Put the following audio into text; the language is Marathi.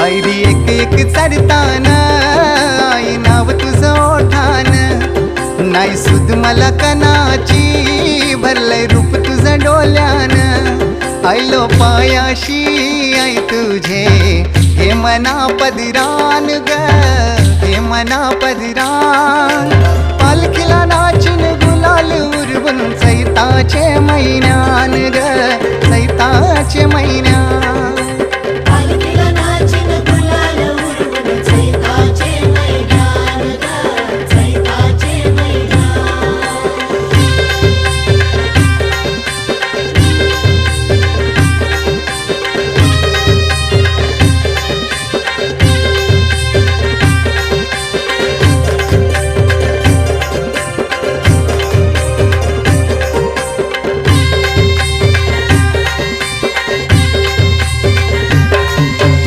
आयरी एक एक चढतान आई नाव तुझं ओठान नाही सुद मला कणाची भरलंय रूप तुझं डोल्यान आयलो पायाशी आई तुझे हे मना पदिरान ग हे मना पदिरान पालखीला नाचिन गुलाल उरवून चैताचे महिन्यान ग चैताचे महिन्यान